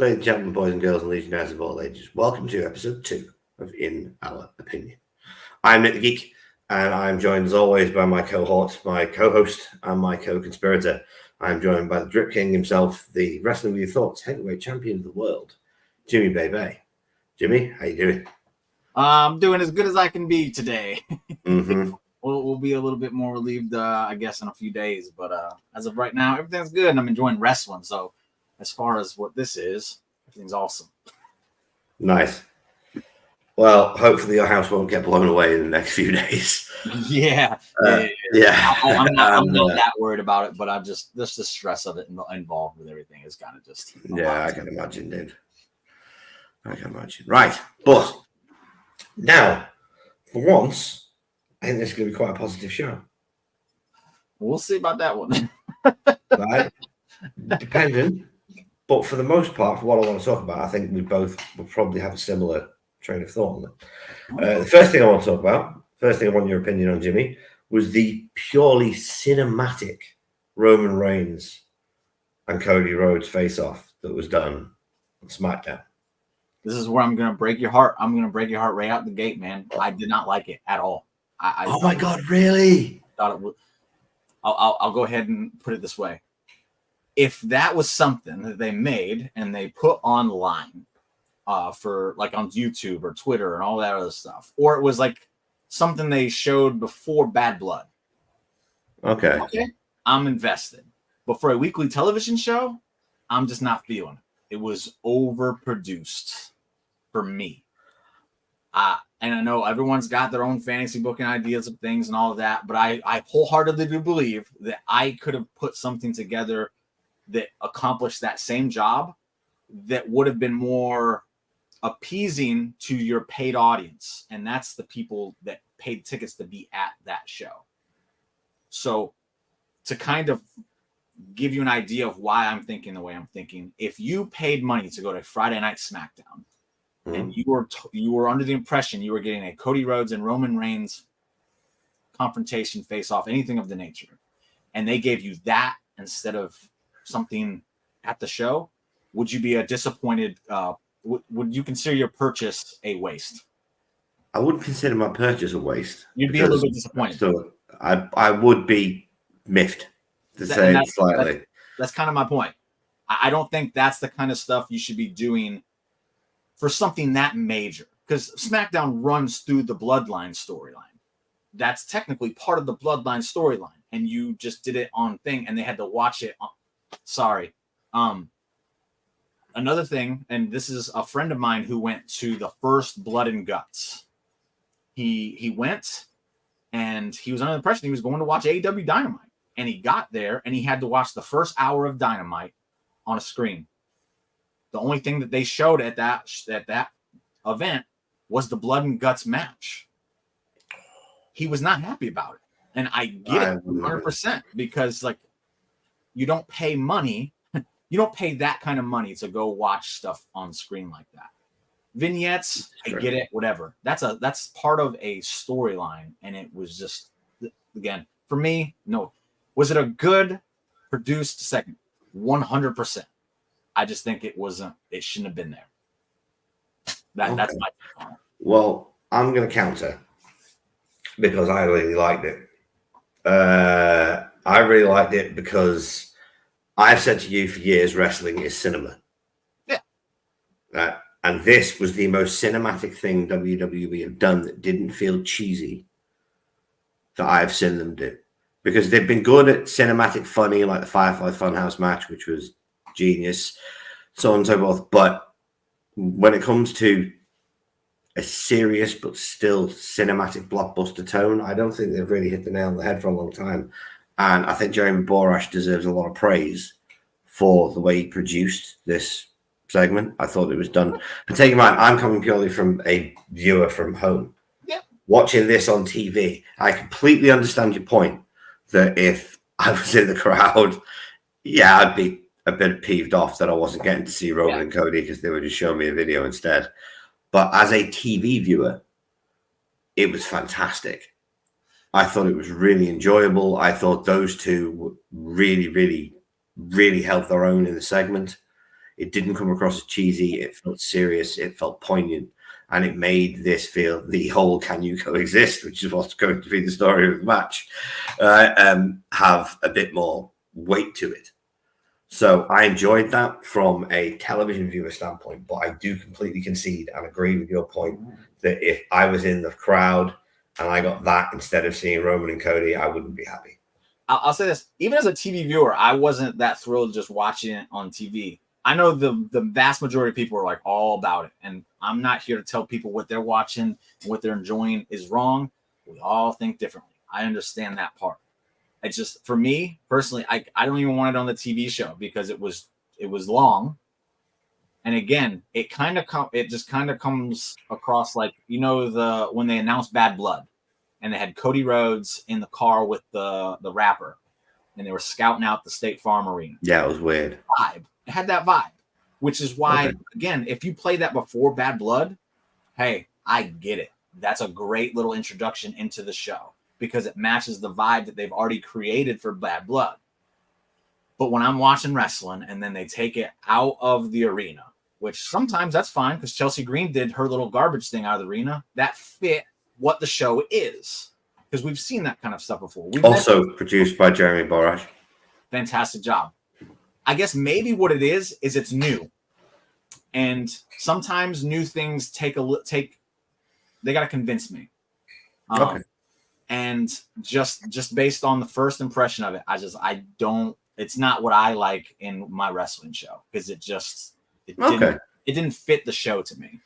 Ladies and gentlemen, boys and girls, and legionnaires of all ages, welcome to episode 2 of In Our Opinion. I'm Nick the Geek, and I'm joined as always by my cohort, my co-host, and my co-conspirator. I'm joined by the Drip King himself, the Wrestling With Your Thoughts heavyweight champion of the world, Jimmy Bebe. Jimmy, how you doing? I'm doing as good as I can be today. Mm-hmm. We'll be a little bit more relieved, I guess, in a few days. But as of right now, everything's good, and I'm enjoying wrestling. So as far as what this is, everything's awesome. Nice. Well, hopefully your house won't get blown away in the next few days. Yeah. Yeah. I'm not that worried about it, but I'm just the stress of it involved with everything is kind of just. Yeah, I can imagine, dude. I can imagine. Right. But now, for once, I think this is going to be quite a positive show. We'll see about that one. Right? Dependent. But for the most part, for what I want to talk about, I think we both will probably have a similar train of thought on it. The first thing I want to talk about, first thing I want your opinion on, Jimmy, was the purely cinematic Roman Reigns and Cody Rhodes face-off that was done on SmackDown. This is where I'm going to break your heart. I'm going to break your heart right out the gate, man. I did not like it at all. Oh my God, really? Thought it would. I'll go ahead and put it this way. If that was something that they made and they put online for like on YouTube or Twitter and all that other stuff, or it was like something they showed before Bad Blood. Okay. I'm invested. But for a weekly television show, I'm just not feeling it. It was overproduced for me. And I know everyone's got their own fantasy booking ideas of things and all of that, but I wholeheartedly do believe that I could have put something together that accomplished that same job that would have been more appeasing to your paid audience. And that's the people that paid tickets to be at that show. So to kind of give you an idea of why I'm thinking the way I'm thinking, if you paid money to go to Friday Night SmackDown, and you were under the impression you were getting a Cody Rhodes and Roman Reigns confrontation, face-off, anything of the nature, and they gave you that instead of something at the show, would you be a disappointed? Would you consider your purchase a waste? I wouldn't consider my purchase a waste. You'd be a little bit disappointed. So I would be miffed, to say it slightly. That's kind of my point. I don't think that's the kind of stuff you should be doing for something that major, because SmackDown runs through the Bloodline storyline. That's technically part of the Bloodline storyline, and you just did it on thing, and they had to watch it. Sorry. Another thing, and this is a friend of mine who went to the first Blood and Guts. He went, and he was under the impression he was going to watch AEW Dynamite, and he got there, and he had to watch the first hour of Dynamite on a screen. The only thing that they showed at that event was the Blood and Guts match. He was not happy about it. And I get it 100% because, like, you don't pay money. You don't pay that kind of money to go watch stuff on screen like that. Vignettes, I get it, whatever. That's part of a storyline. And it was just, again, for me, no. Was it a good produced segment? 100%. I just think it shouldn't have been there. That's my point. Well, I'm going to counter because I really liked it. I really liked it because I've said to you for years, wrestling is cinema. Yeah. And this was the most cinematic thing WWE have done that didn't feel cheesy that I've seen them do. Because they've been good at cinematic funny, like the Firefly Funhouse match, which was genius, so on and so forth. But when it comes to a serious but still cinematic blockbuster tone, I don't think they've really hit the nail on the head for a long time. And I think Jeremy Borash deserves a lot of praise for the way he produced this segment. I thought it was done. But take in mind, I'm coming purely from a viewer from home. Yeah. Watching this on TV, I completely understand your point that if I was in the crowd, yeah, I'd be a bit peeved off that I wasn't getting to see Roman and Cody because they were just showing me a video instead. But as a TV viewer, it was fantastic. I thought it was really enjoyable. I thought those two really, really, really held their own in the segment. It didn't come across as cheesy. It felt serious. It felt poignant. And it made this feel the whole "can you coexist," which is what's going to be the story of the match, have a bit more weight to it. So I enjoyed that from a television viewer standpoint, but I do completely concede and agree with your point that if I was in the crowd and I got that instead of seeing Roman and Cody, I wouldn't be happy. I'll say this, even as a TV viewer, I wasn't that thrilled just watching it on TV. I know the vast majority of people are like all about it, and I'm not here to tell people what they're watching and what they're enjoying is wrong. We all think differently. I understand that part. It's just, for me personally, I don't even want it on the TV show because it was long, and again, it just kind of comes across like, when they announced Bad Blood, and they had Cody Rhodes in the car with the rapper, and they were scouting out the State Farm Arena. Yeah, it was weird. Vibe. It had that vibe, which is why, again, if you play that before Bad Blood, hey, I get it. That's a great little introduction into the show because it matches the vibe that they've already created for Bad Blood. But when I'm watching wrestling and then they take it out of the arena, which sometimes that's fine because Chelsea Green did her little garbage thing out of the arena, that fit what the show is, because we've seen that kind of stuff before. Also produced by Jeremy Borash. Fantastic job. I guess maybe what it is it's new, and sometimes new things they got to convince me. Okay. And just based on the first impression of it, I don't. It's not what I like in my wrestling show because it didn't fit the show to me.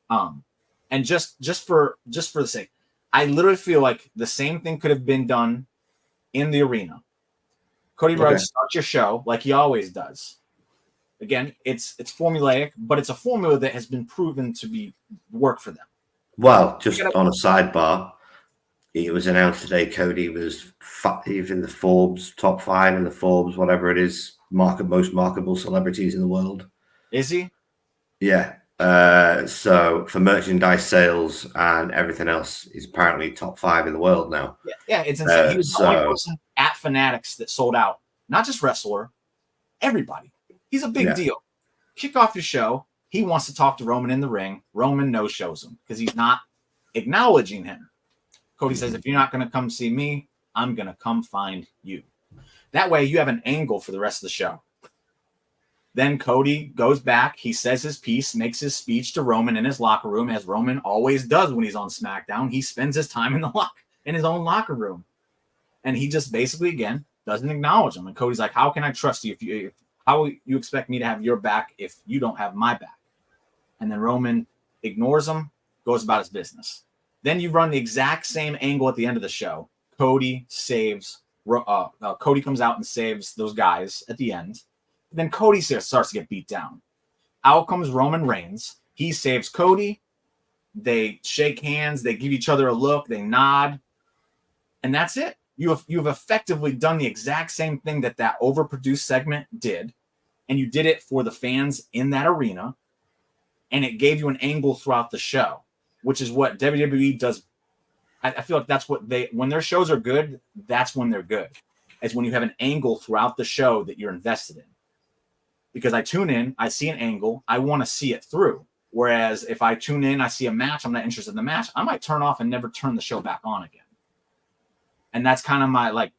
And just for the sake, I literally feel like the same thing could have been done in the arena. Cody Rhodes starts your show like he always does. Again, it's formulaic, but it's a formula that has been proven to work for them. Well, just on a sidebar, it was announced today Cody was in the Forbes top 5 in the Forbes, whatever it is, most marketable celebrities in the world. Is he? Yeah. So for merchandise sales and everything else, he's apparently top 5 in the world now. Yeah, it's insane. He was the only person at Fanatics that sold out. Not just wrestler, everybody. He's a big deal. Kick off your show. He wants to talk to Roman in the ring. Roman no-shows him because he's not acknowledging him. Cody says, if you're not going to come see me, I'm going to come find you. That way you have an angle for the rest of the show. Then Cody goes back. He says his piece, makes his speech to Roman in his locker room, as Roman always does when he's on SmackDown. He spends his time in his own locker room. And he just basically, again, doesn't acknowledge him. And Cody's like, how can I trust you how will you expect me to have your back if you don't have my back? And then Roman ignores him, goes about his business. Then you run the exact same angle at the end of the show. Cody comes out and saves those guys at the end. Then Cody starts to get beat down. Out comes Roman Reigns. He saves Cody. They shake hands. They give each other a look. They nod. And that's it. You've effectively done the exact same thing that overproduced segment did. And you did it for the fans in that arena. And it gave you an angle throughout the show, which is what WWE does. I feel like that's what when their shows are good, that's when they're good. It's when you have an angle throughout the show that you're invested in. Because I tune in, I see an angle, I want to see it through. Whereas if I tune in, I see a match, I'm not interested in the match, I might turn off and never turn the show back on again. And that's kind of my,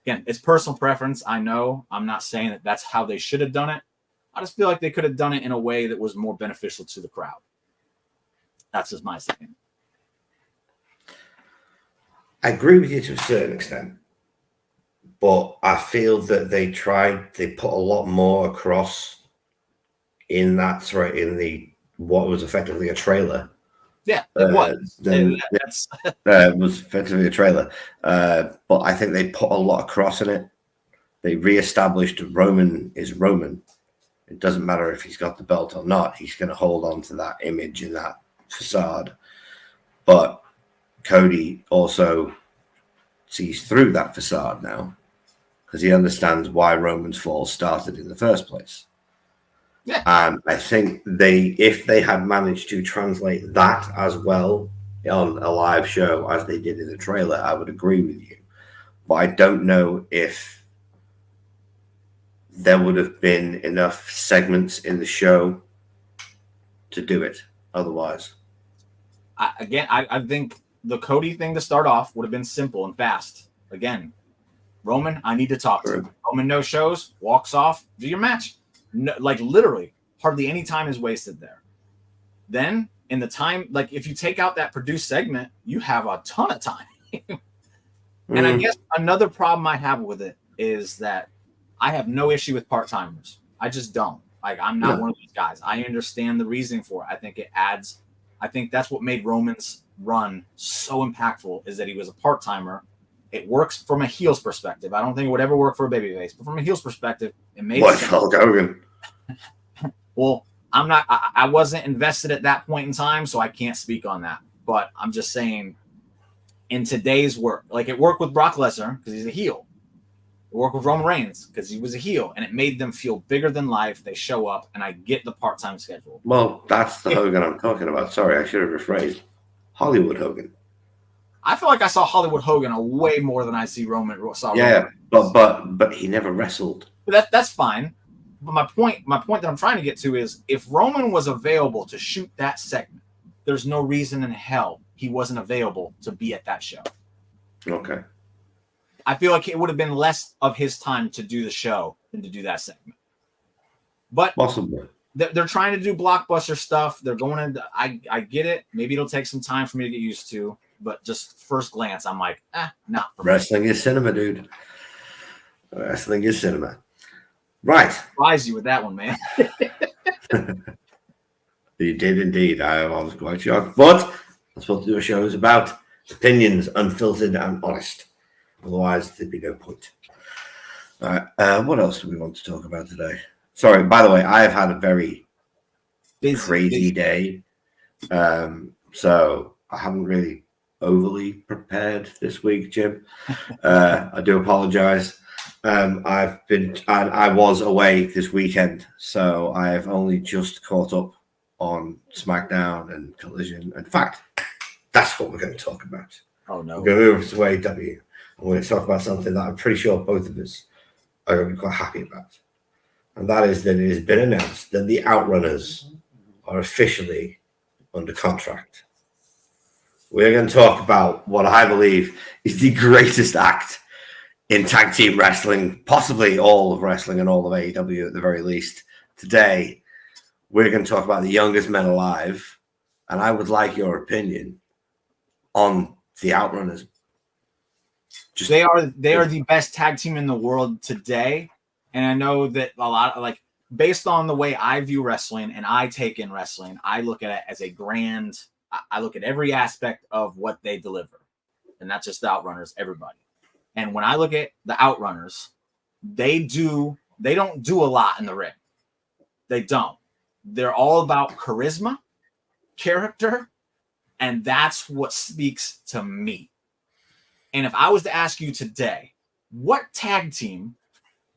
again, it's personal preference. I know I'm not saying that that's how they should have done it. I just feel like they could have done it in a way that was more beneficial to the crowd. That's just my opinion. I agree with you to a certain extent. But I feel that they put a lot more across in what was effectively a trailer. Yeah, it was. It was effectively a trailer. But I think they put a lot across in it. They reestablished Roman is Roman. It doesn't matter if he's got the belt or not. He's going to hold on to that image and that facade. But Cody also sees through that facade now, because he understands why Roman's fall started in the first place. Yeah. And I think if they had managed to translate that as well on a live show as they did in the trailer, I would agree with you. But I don't know if there would have been enough segments in the show to do it otherwise. I think the Cody thing to start off would have been simple and fast. Again, Roman, I need to talk to you. Roman no shows, walks off, do your match. No, like literally, hardly any time is wasted there. Then in the time, like if you take out that produced segment, you have a ton of time. And I guess another problem I have with it is that I have no issue with part-timers. I just don't. Like I'm not one of these guys. I understand the reasoning for it. I think it adds. I think that's what made Roman's run so impactful is that he was a part-timer. It works from a heel's perspective. I don't think it would ever work for a babyface, but from a heel's perspective, it made sense. Hulk Hogan? Well, I'm not. I wasn't invested at that point in time, so I can't speak on that. But I'm just saying, in today's work, like it worked with Brock Lesnar because he's a heel. It worked with Roman Reigns because he was a heel, and it made them feel bigger than life. They show up, and I get the part-time schedule. Well, that's the Hogan I'm talking about. Sorry, I should have rephrased. Hollywood Hogan. I feel like I saw Hollywood Hogan a way more than I see Roman. Yeah, Roman. But he never wrestled. But that's fine. But my point that I'm trying to get to is if Roman was available to shoot that segment, there's no reason in hell he wasn't available to be at that show. Okay. I feel like it would have been less of his time to do the show than to do that segment. But possibly. They're trying to do blockbuster stuff. They're going into. I get it. Maybe it'll take some time for me to get used to. But just first glance, I'm like, not for wrestling me. Is cinema, dude. Wrestling is cinema. Right. Surprise you with that one, man. You did indeed. I was quite shocked. But that's what the show is about. Opinions, unfiltered and honest. Otherwise, there'd be no point. All right. What else do we want to talk about today? Sorry, by the way, I have had a very crazy day. So I haven't really overly prepared this week, Jim. I do apologize. I was away this weekend, so I have only just caught up on SmackDown and Collision. In fact, that's what we're going to talk about. Oh no. We're going to move to AEW. We're going to talk about something that I'm pretty sure both of us are going to be quite happy about. And that is that it has been announced that the Outrunners are officially under contract. We're going to talk about what I believe is the greatest act in tag team wrestling, possibly all of wrestling and all of AEW at the very least. Today, we're going to talk about the youngest men alive, and I would like your opinion on the Outrunners. They are the best tag team in the world today, and I know that a lot of, like, based on the way I view wrestling and I take in wrestling, I look at it as a grand. I look at every aspect of what they deliver, and not just the Outrunners, everybody. And when I look at the Outrunners, they don't do a lot in the ring. They don't. They're all about charisma, character, and that's what speaks to me. And if I was to ask you today, what tag team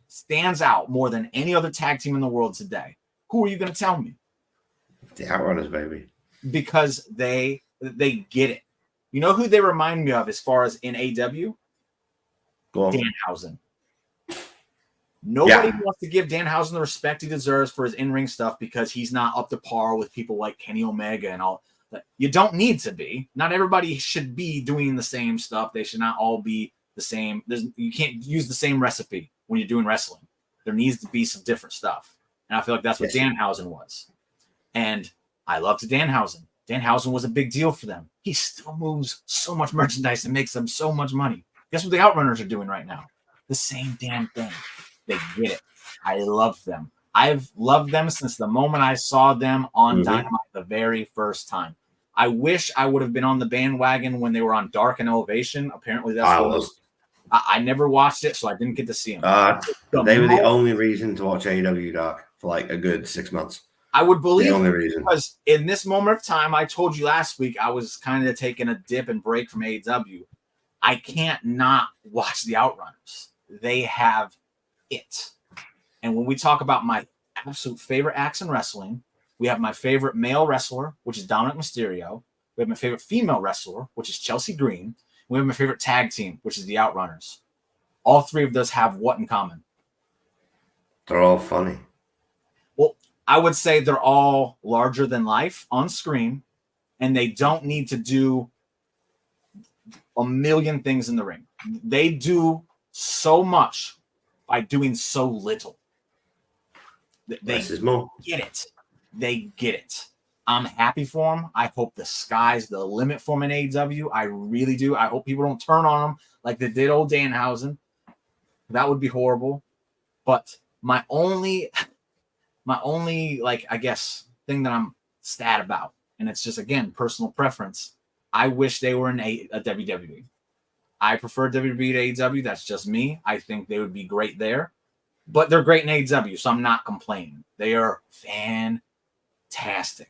stands out more than any other tag team in the world today, who are you going to tell me? The Outrunners, baby. Because they get it. You know who they remind me of as far as in AEW? Danhausen. Nobody wants to give Danhausen the respect he deserves for his in-ring stuff because he's not up to par with people like Kenny Omega and all. You don't need to be. Not everybody should be doing the same stuff. They should not all be the same. You can't use the same recipe when you're doing wrestling. There needs to be some different stuff. And I feel like that's what Danhausen was. And I loved Danhausen. Danhausen was a big deal for them. He still moves so much merchandise and makes them so much money. Guess what the Outrunners are doing right now? The same damn thing. They get it. I love them. I've loved them since the moment I saw them on Dynamite the very first time. I wish I would have been on the bandwagon when they were on Dark and Elevation. Apparently, that's I never watched it, so I didn't get to see them. They were the only reason to watch AEW Dark for like a good 6 months. I would believe the only reason. Because in this moment of time, I told you last week I was kind of taking a dip and break from AEW. I can't not watch the Outrunners. They have it. And when we talk about my absolute favorite acts in wrestling, we have my favorite male wrestler, which is Dominic Mysterio. We have my favorite female wrestler, which is Chelsea Green. We have my favorite tag team, which is the Outrunners. All three of those have what in common? They're all funny. Well, I would say they're all larger than life on screen, and they don't need to do a million things in the ring. They do so much by doing so little. They Less is more. get it. They get it. I'm happy for them. I hope the sky's the limit for them in AEW. I really do. I hope people don't turn on them like they did old Danhausen. That would be horrible. But my only like, I guess, thing that I'm sad about, and it's just, again, personal preference, I wish they were in a WWE. I prefer WWE to AEW. That's just me. I think they would be great there. But they're great in AEW, so I'm not complaining. They are fantastic.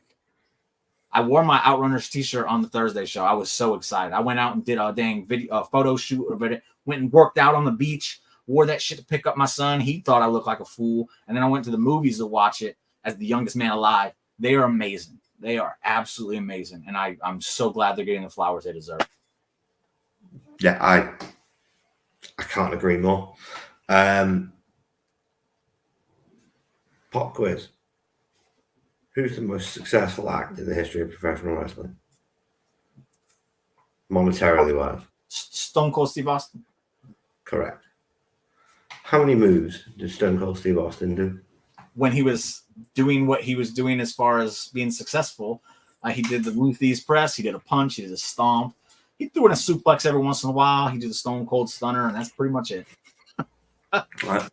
I wore my Outrunners t-shirt on the Thursday show. I was so excited. I went out and did a dang video, photo shoot of it. Went and worked out on the beach. Wore that shit to pick up my son. He thought I looked like a fool. And then I went to the movies to watch it as the youngest man alive. They are amazing. They are absolutely amazing. And I'm so glad they're getting the flowers they deserve. Yeah, I can't agree more. Pop quiz. Who's the most successful act in the history of professional wrestling? Monetarily wise. Stone Cold Steve Austin. Correct. How many moves did Stone Cold Steve Austin do? When he was doing what he was doing as far as being successful, he did the Ruthie's press, he did a punch, he did a stomp. He threw in a suplex every once in a while. He did the Stone Cold Stunner, and that's pretty much it. Right.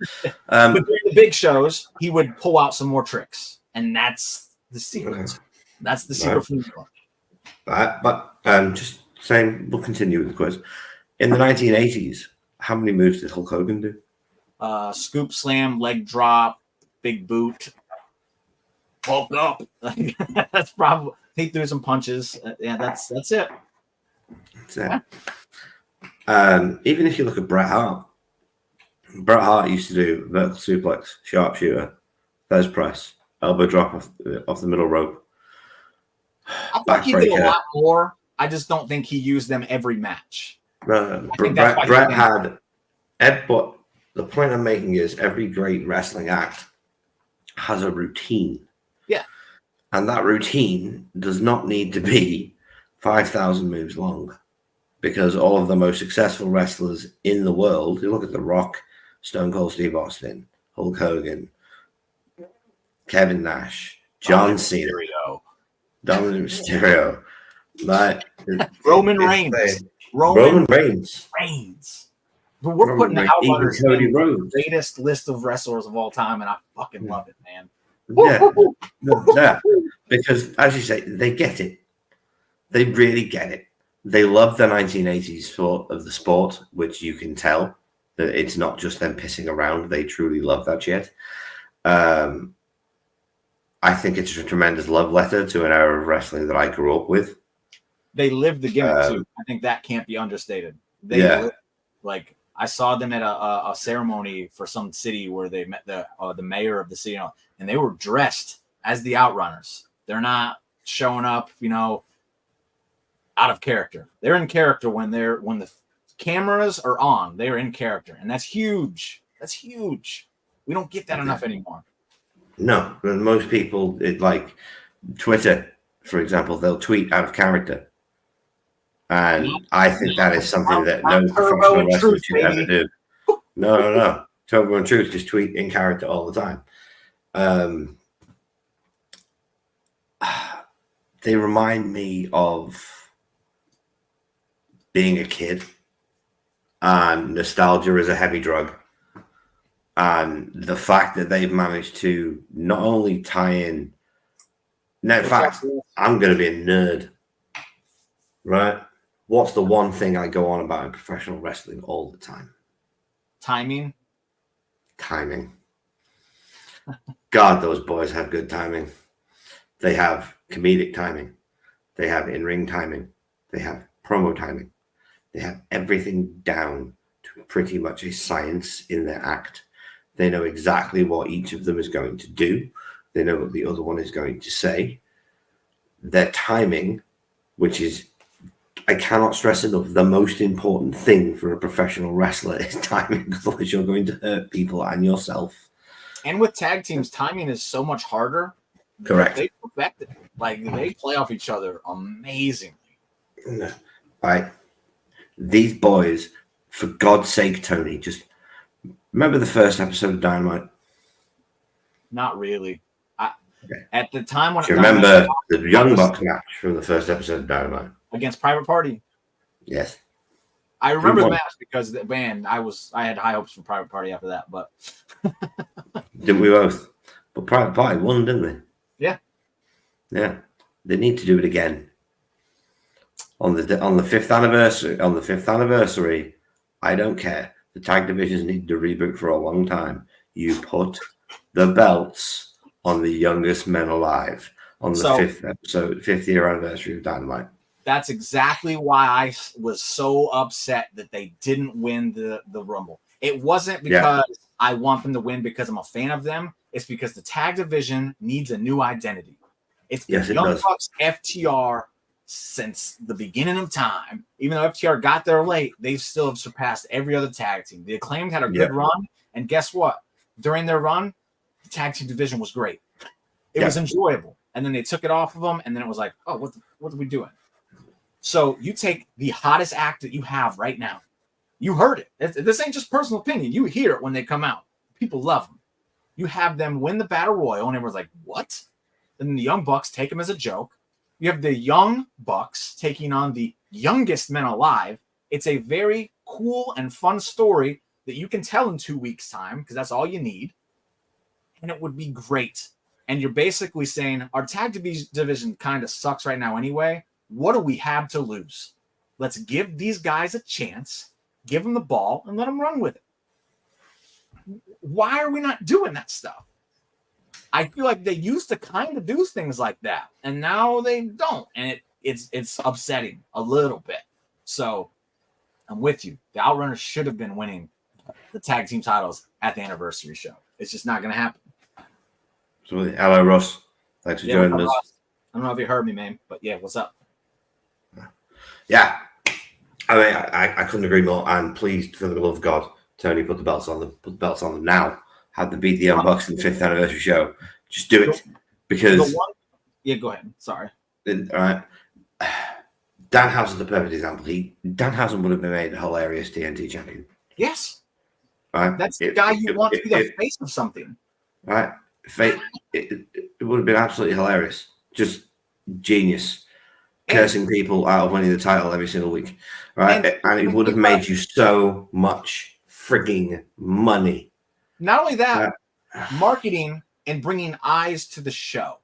But during the big shows, he would pull out some more tricks, and that's the secret. Okay. That's the secret from the club. But just saying, we'll continue with the quiz. In the 1980s, how many moves did Hulk Hogan do? Scoop slam, leg drop, big boot, bulk up. That's probably, he threw some punches. Yeah, that's it. That's it. Even if you look at Bret Hart used to do vertical suplex, sharpshooter, Fez press, elbow drop off the middle rope. I think he did a lot more. I just don't think he used them every match. No. Bret had, but the point I'm making is every great wrestling act has a routine. Yeah. And that routine does not need to be 5,000 moves long, because all of the most successful wrestlers in the world, you look at The Rock, Stone Cold Steve Austin, Hulk Hogan, Kevin Nash, John Cena, Dominic Mysterio, Roman Reigns. Roman Reigns. But we're putting the Outrunners in the greatest list of wrestlers of all time, and I fucking love it, man. Yeah, because as you say, they get it. They really get it. They love the 1980s sort of the sport, which you can tell that it's not just them pissing around. They truly love that shit. I think it's a tremendous love letter to an era of wrestling that I grew up with. They lived the gimmick too. I think that can't be understated. Lived, like, I saw them at a ceremony for some city where they met the mayor of the city, and they were dressed as the Outrunners. They're not showing up, out of character. They're in character when the cameras are on. They're in character, and that's huge. That's huge. We don't get that enough anymore. No, most people, like Twitter, for example, they'll tweet out of character. And I think that is something that no professional wrestler should ever do. No. Turbo and Truth just tweet in character all the time. They remind me of being a kid, and nostalgia is a heavy drug. And the fact that they've managed to not only tie in, now, in fact, I'm going to be a nerd, right? What's the one thing I go on about in professional wrestling all the time? Timing. God, those boys have good timing. They have comedic timing. They have in-ring timing. They have promo timing. They have everything down to pretty much a science in their act. They know exactly what each of them is going to do. They know what the other one is going to say. Their timing, which is, I cannot stress enough, the most important thing for a professional wrestler is timing, otherwise you're going to hurt people and yourself. And with tag teams, timing is so much harder. Correct. They perfected it. Like, they play off each other amazingly. Right. These boys, for God's sake, Tony, just remember the first episode of Dynamite? Not really. Okay. At the time when Do you remember the Young Bucks match from the first episode of Dynamite? Against Private Party? Yes. I remember the match because, man, I had high hopes for Private Party after that, but didn't we both? But Private Party won, didn't they? Yeah. Yeah. They need to do it again. On the fifth anniversary, I don't care. The tag divisions need to reboot for a long time. You put the belts on the youngest men alive on the fifth year anniversary of Dynamite. That's exactly why I was so upset that they didn't win the Rumble. It wasn't because I want them to win because I'm a fan of them. It's because the tag division needs a new identity. It's been Young Bucks, FTR since the beginning of time. Even though FTR got there late, they still have surpassed every other tag team. The Acclaimed had a good run, and guess what? During their run, the tag team division was great. It was enjoyable. And then they took it off of them, and then it was like, oh, what are we doing? So you take the hottest act that you have right now. You heard it. This ain't just personal opinion. You hear it when they come out. People love them. You have them win the Battle Royal, and everyone's like, what? And then the Young Bucks take them as a joke. You have the Young Bucks taking on the youngest men alive. It's a very cool and fun story that you can tell in 2 weeks' time because that's all you need. And it would be great. And you're basically saying our tag division kind of sucks right now anyway. What do we have to lose? Let's give these guys a chance, give them the ball, and let them run with it. Why are we not doing that stuff? I feel like they used to kind of do things like that, and now they don't, and it's upsetting a little bit. So I'm with you. The Outrunners should have been winning the tag team titles at the anniversary show. It's just not going to happen. Absolutely. Hello, Ross. Thanks for joining us. I don't know if you heard me, man, but yeah, what's up? Yeah, I mean, I couldn't agree more. I'm pleased, for the love of God, Tony put the belts on them. Put the belts on them now. Have them beat the Young Bucks in the 5th anniversary show. Just do it because. Go ahead. Sorry. All right. Danhausen's the perfect example. Danhausen would have been made a hilarious TNT champion. Yes. Right. That's the guy you want to be the face of something. Right. It would have been absolutely hilarious. Just genius. Cursing people out of winning the title every single week. Right. And it would have made you so much frigging money. Not only that, marketing and bringing eyes to the show.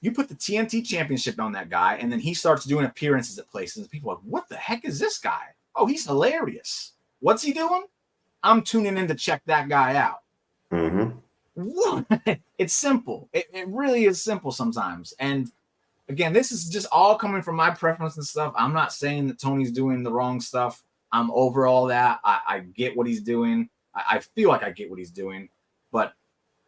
You put the TNT championship on that guy, and then he starts doing appearances at places. People are like, what the heck is this guy? Oh, he's hilarious. What's he doing? I'm tuning in to check that guy out. Mm-hmm. It's simple. It really is simple sometimes. And again, this is just all coming from my preference and stuff. I'm not saying that Tony's doing the wrong stuff. I'm over all that. I get what he's doing. I feel like I get what he's doing. But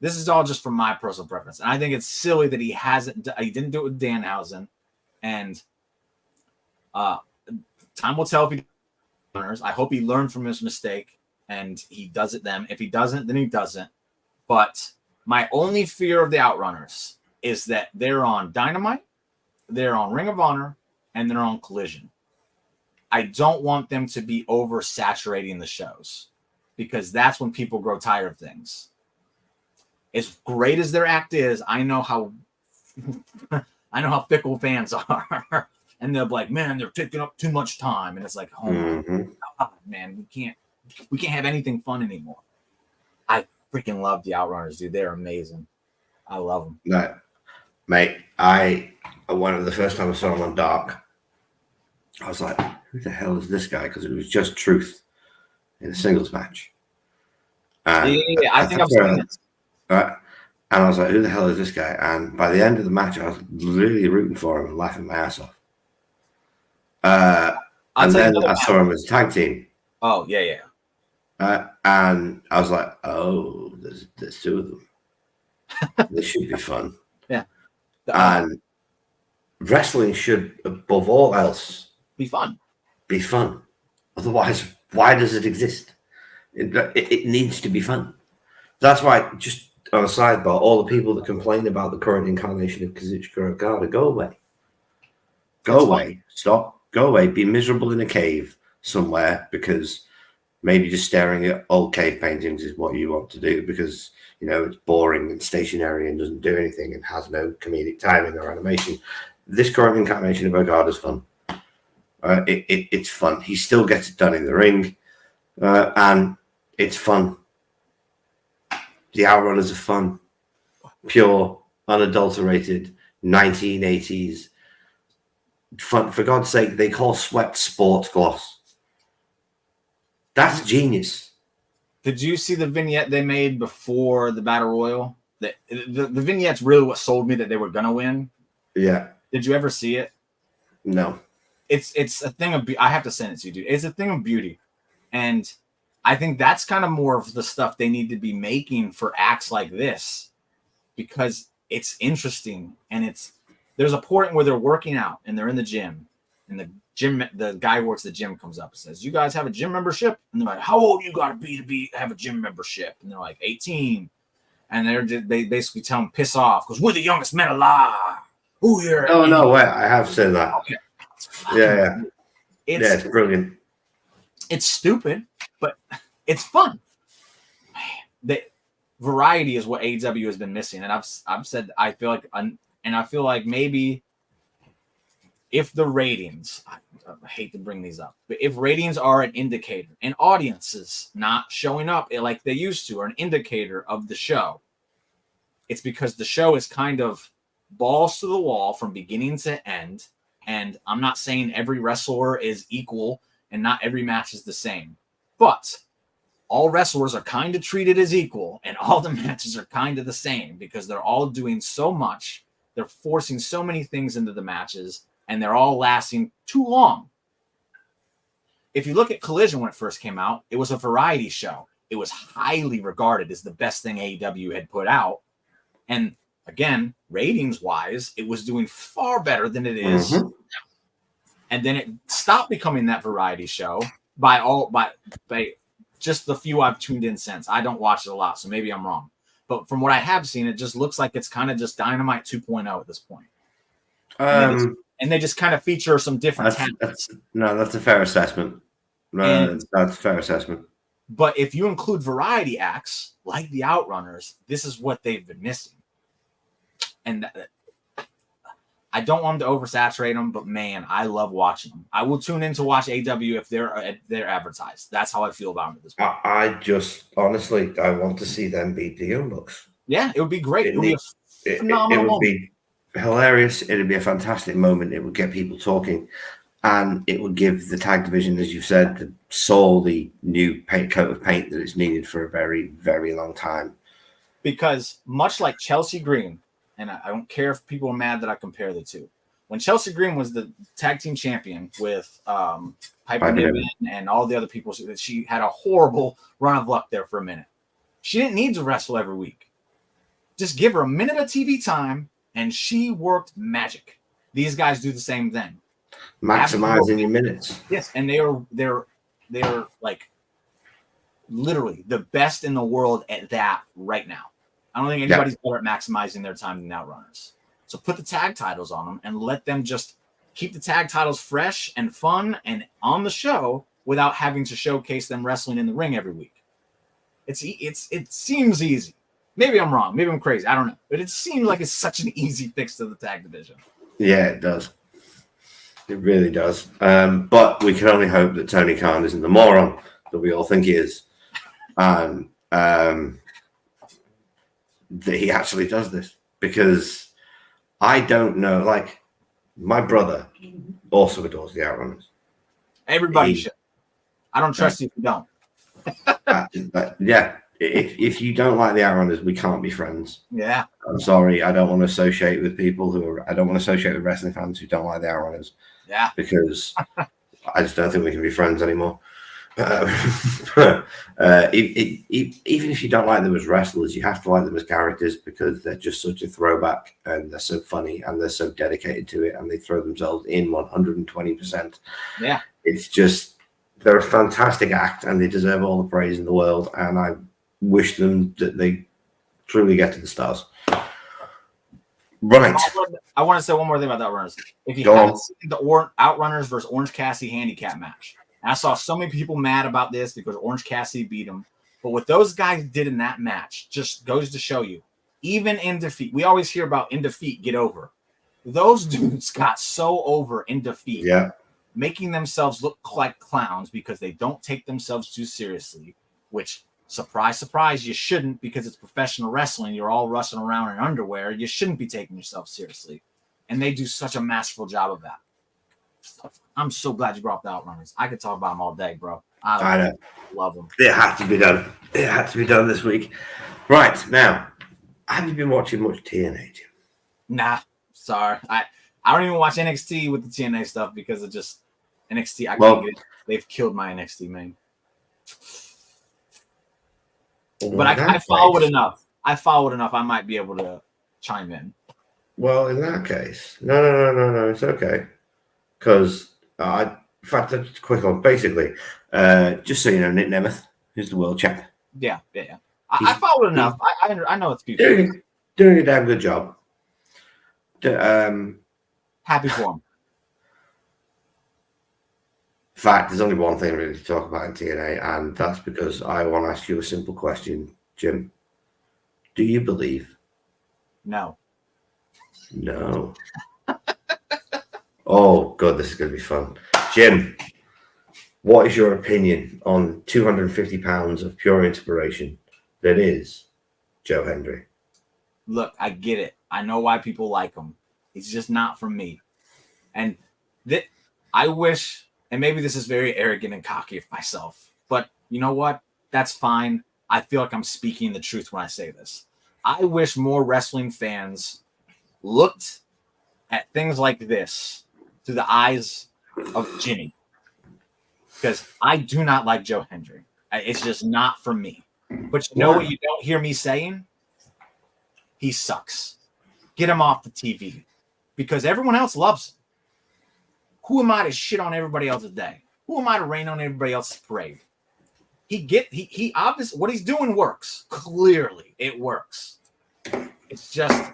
this is all just from my personal preference. And I think it's silly that he didn't do it with Danhausen. And time will tell if he learns. I hope he learned from his mistake and he does it then. If he doesn't, then he doesn't. But my only fear of the Outrunners is that they're on Dynamite, they're on Ring of Honor, and they're on Collision. I don't want them to be oversaturating the shows because that's when people grow tired of things. As great as their act is, I know how fickle fans are. And they're like, man, they're taking up too much time. And it's like, oh God, man, we can't have anything fun anymore. I freaking love the Outrunners, dude. They're amazing. I love them. No, mate, one of the first time I saw him on Dark, I was like, who the hell is this guy? Because it was just Truth in a singles match. I think I've seen this. Right. And I was like, who the hell is this guy? And by the end of the match, I was really rooting for him and laughing my ass off. And then I saw him as a tag team. Oh, yeah. And I was like, oh, there's two of them. This should be fun. Yeah. And wrestling should, above all else, be fun. Otherwise, why does it exist? It needs to be fun. That's why, just on a sidebar, all the people that complain about the current incarnation of Kazuchika Okada, go away. Go away. Stop. Go away. Be miserable in a cave somewhere, because maybe just staring at old cave paintings is what you want to do, because, you know, it's boring and stationary and doesn't do anything and has no comedic timing or animation. This current incarnation of Okada's fun. It's fun. He still gets it done in the ring, and it's fun. The Outrunners are fun. Pure, unadulterated, 1980s fun. For God's sake, they call sweat sports gloss. That's genius. Did you see the vignette they made before the Battle Royal? The vignette's really what sold me that they were going to win. Yeah. Did you ever see it? No. It's a thing of I have to send it to you, dude. It's a thing of beauty. And I think that's kind of more of the stuff they need to be making for acts like this, because it's interesting. And there's a point where they're working out and they're in the gym, and the guy who works the gym comes up and says, "You guys have a gym membership?" And they're like, "How old you got to be have a gym membership?" And they're like, 18. And they basically tell them, "Piss off, because we're the youngest men alive." Who here? Oh, no, wait, I have said that. Okay. Yeah. It's brilliant. It's stupid, but it's fun. The variety is what AEW has been missing. And I've said, I feel like maybe if the ratings, I hate to bring these up, but if ratings are an indicator and audiences not showing up like they used to are an indicator of the show, it's because the show is kind of balls to the wall from beginning to end. And I'm not saying every wrestler is equal and not every match is the same, but all wrestlers are kind of treated as equal and all the matches are kind of the same, because they're all doing so much. They're forcing so many things into the matches, and they're all lasting too long. If you look at Collision when it first came out, it was a variety show. It was highly regarded as the best thing AEW had put out. And again, ratings-wise, it was doing far better than it is now. And then it stopped becoming that variety show by just the few I've tuned in since. I don't watch it a lot, so maybe I'm wrong. But from what I have seen, it just looks like it's kind of just Dynamite 2.0 at this point. And they just kind of feature some different talents. That's a fair assessment. That's a fair assessment. But if you include variety acts like the Outrunners, this is what they've been missing. And I don't want them to oversaturate them, but man, I love watching them. I will tune in to watch AW if they're advertised. That's how I feel about them at this point. I just honestly, I want to see them beat the Young Bucks. Yeah, it would be great. It would be a phenomenal moment. It would be hilarious. It would be a fantastic moment. It would get people talking, and it would give the tag division, as you've said, the soul, the new coat of paint that it's needed for a very, very long time. Because much like Chelsea Green, and I don't care if people are mad that I compare the two. When Chelsea Green was the tag team champion with Piper Niven and all the other people, she had a horrible run of luck there for a minute. She didn't need to wrestle every week. Just give her a minute of TV time, and she worked magic. These guys do the same thing. Maximizing your minutes. Yes, and they're like literally the best in the world at that right now. I don't think anybody's better at maximizing their time than Outrunners. So put the tag titles on them and let them just keep the tag titles fresh and fun and on the show without having to showcase them wrestling in the ring every week. It seems easy. Maybe I'm wrong. Maybe I'm crazy. I don't know. But it seems like it's such an easy fix to the tag division. Yeah, it does. It really does. But we can only hope that Tony Khan isn't the moron that we all think he is. And that he actually does this, because I don't know, like my brother also adores the Outrunners. Everybody should. I don't trust you if you don't. Yeah, if you don't like the Outrunners, we can't be friends. Yeah, I'm sorry. I don't want to associate with people I don't want to associate with wrestling fans who don't like the Outrunners. Yeah, because I just don't think we can be friends anymore. Even if you don't like them as wrestlers, you have to like them as characters, because they're just such a throwback and they're so funny and they're so dedicated to it and they throw themselves in 120%. Yeah, it's just, they're a fantastic act and they deserve all the praise in the world. And wish them that they truly get to the stars. Right. I want to say one more thing about the Outrunners. If you Go haven't on. seen the Outrunners versus Orange Cassidy handicap match, and I saw so many people mad about this because Orange Cassidy beat him. But what those guys did in that match just goes to show you, even in defeat, we always hear about in defeat, get over. Those dudes got so over in defeat, making themselves look like clowns because they don't take themselves too seriously, which, surprise, surprise, you shouldn't, because it's professional wrestling. You're all rushing around in underwear. You shouldn't be taking yourself seriously. And they do such a masterful job of that. I'm so glad you brought up the Outrunners. I could talk about them all day, bro. I know. Love them. It had to be done. It had to be done this week. Right, now, have you been watching much TNA, Jim? Nah, sorry. I don't even watch NXT with the TNA stuff because of just NXT. I can't get it. They've killed my NXT, man. But I follow it enough. I might be able to chime in. Well, in that case, no, it's okay. Because, in fact, that's quick on. Basically, just so you know, Nick Nemeth is the world champ. Yeah. I follow it enough. I know it's people. Doing a damn good job. Happy for him. In fact, there's only one thing really to talk about in TNA, and that's because I want to ask you a simple question, Jim. Do you believe? No. Oh, God, this is going to be fun. Jim, what is your opinion on 250 pounds of pure inspiration that is Joe Hendry? Look, I get it. I know why people like him. It's just not for me. And I wish, and maybe this is very arrogant and cocky of myself, but you know what? That's fine. I feel like I'm speaking the truth when I say this. I wish more wrestling fans looked at things like this through the eyes of Jimmy, because I do not like Joe Hendry. It's just not for me. But you know what you don't hear me saying? He sucks. Get him off the TV, because everyone else loves him. Who am I to shit on everybody else's day? Who am I to rain on everybody else's parade? He obviously, what he's doing works. Clearly, it works. It's just,